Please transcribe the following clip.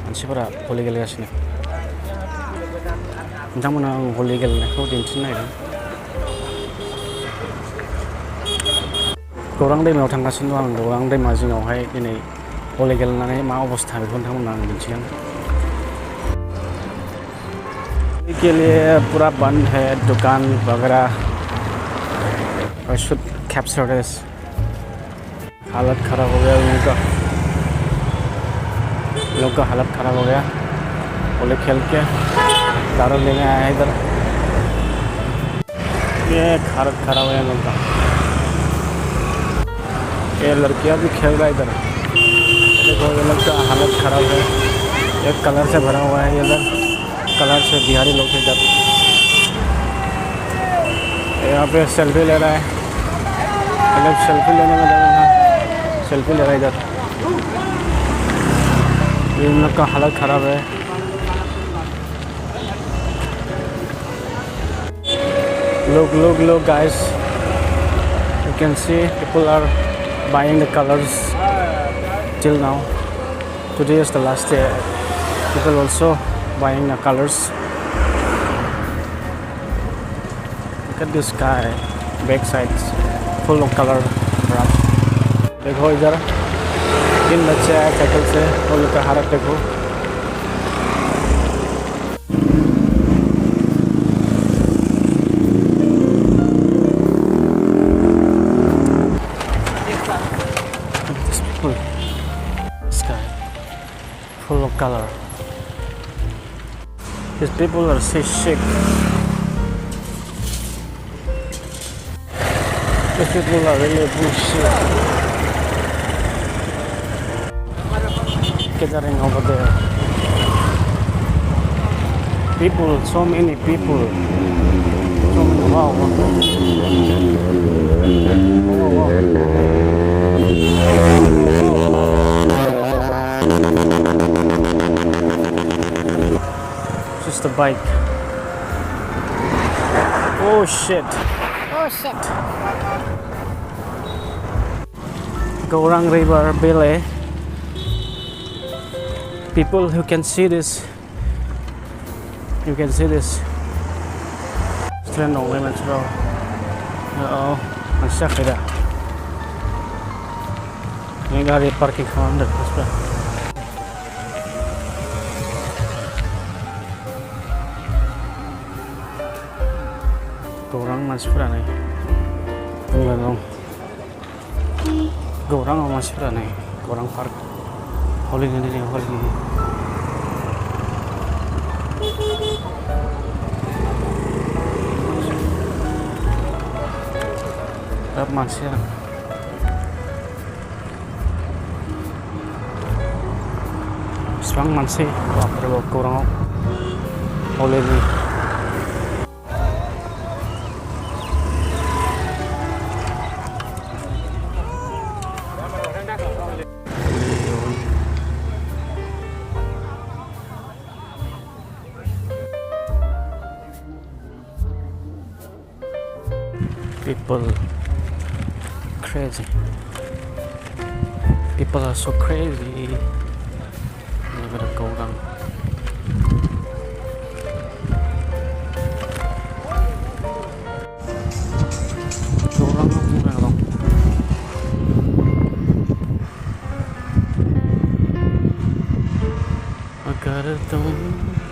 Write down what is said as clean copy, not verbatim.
मानसिफोरा हलि गेलेगासिनो नोंथांमोना आं हलि गेलेनायखौ दिन्थिनो नागिरदों गौरां दैमायाव थांगासिनो दं आं गौरां दैमा जिङावहाय दिनै हलि गेलेनानै मा अबस्था बेखौ नोंथांमोना आं दिन्थिगोन के लिए पूरा बंद है दुकान वगैरह I should capture this हालत ख़राब हो गया लोग का हालत ख़राब हो गया होली खेल के दारू लेने आया है इधर ये हालत ख़राब है लोग का ये लड़कियां भी खेल रहा है इधर देखो ये लोग का हालत ख़राब है एक कलर से भरा हुआ है ये लोग कलर से बिहारी लोग इधर यहाँ पे सेल्फी ले रहा है ये लोग सेल्फी लेने में लगे हैं सेल्फी ले रहा है इधर इन लोग का हालत ख़राब है look guys you can see people are buying the colors till now today is the last day people also buying the colors look at this sky back sides full of color देखो इधर 3 बच्चे आए cycle से वो लोग का हालत देखो sky full of color these people are so sick these people are really bullshit gathering over there people so many people so many wow just a bike oh shit Gaurang River Bele people who can see this you can see this strand only natural ang sakit dah ini gari parking kanan terus Gaurang मानसिफोरा नै बुंलाय दं गौराङाव मानसिफोरा नै गौरां park हलिनि दिनै हलिनि बिराद मानसि जादों बिसिबां मानसि बापरे गौराङाव हलिनि people crazy people are so crazy look at the Gaurang I got it done